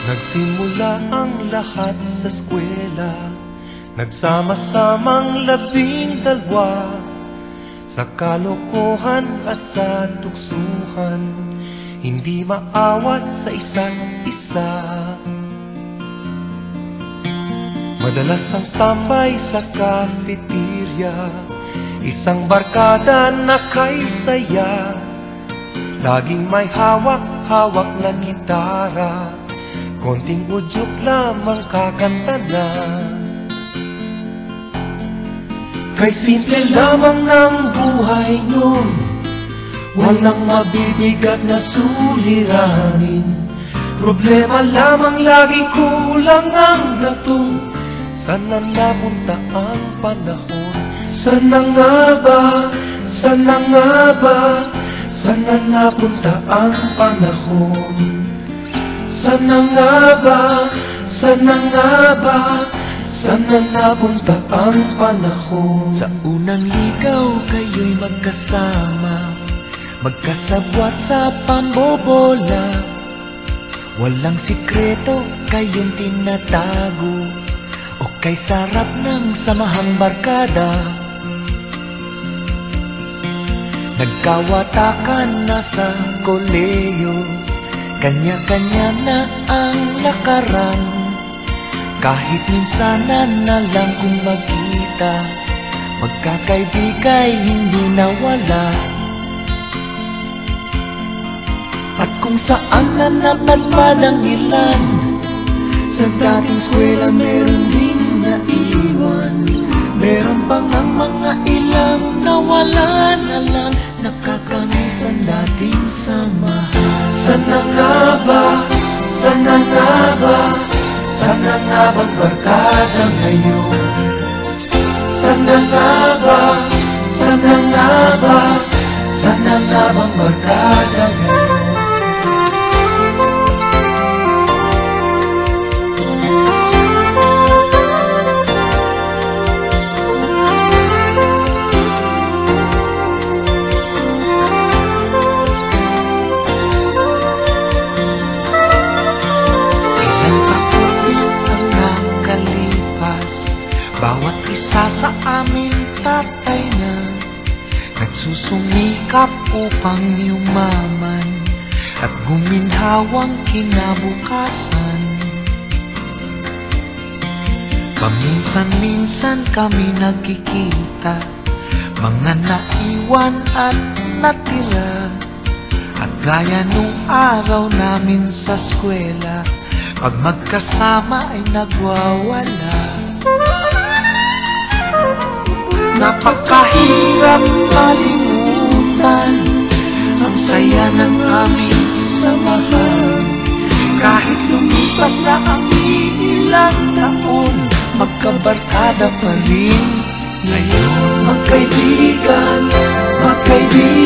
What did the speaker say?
Nagsimula ang lahat sa eskwela, nagsama-samang 12 sa kalokohan at sa tuksuhan, hindi maawat sa isa't isa. Madalas ang tambay sa cafeteria, isang barkada na kay saya, laging may hawak-hawak na gitara, konting udyok lamang kakanta na. Kay simple lamang ng buhay nun, walang mabibigat na suliranin. Problema lamang lagi, kulang ang gatong. Sana napunta ang panahon? Sana nga ba? Sana nga ba? Sana napunta ang panahon? Sana nga ba? Sana nga ba? Sana napunta ang panahon? Sa unang ligaw kayo'y magkasama, magkasabwat sa pambobola. Walang sikreto kayong tinatago, o kay sarap ng samahang barkada. Nagkawatakan na sa koleyo, kanya-kanya na ang lakaran. Kahit minsanan na lang kung magkita, magkakaibigay hindi nawala. At kung saan na napadpad ang ilan, sa dating eskwela meron din naiwan. Meron pang ang mga ilang nawala na lang, nakakamiss ang dating samahan. Sana nga ba? Sana nga ba? Sana nga bang barkada ngayon? Sana nga ba? Sana nga ba? Sana nga bang barkada ngayon? Bawat isa sa amin tatay na nagsusumikap upang yumaman at guminhawang kinabukasan. Paminsan-minsan kami nagkikita, mga naiwan at natira, at gaya nung araw namin sa eskwela, pag magkasama ay nagwawala. Napakahirap malimutan ang saya ng aming samahan. Kahit lumipas na ang ilang taon, magkabarkada pa rin ngayon. Magkaibigan, magkaibigan,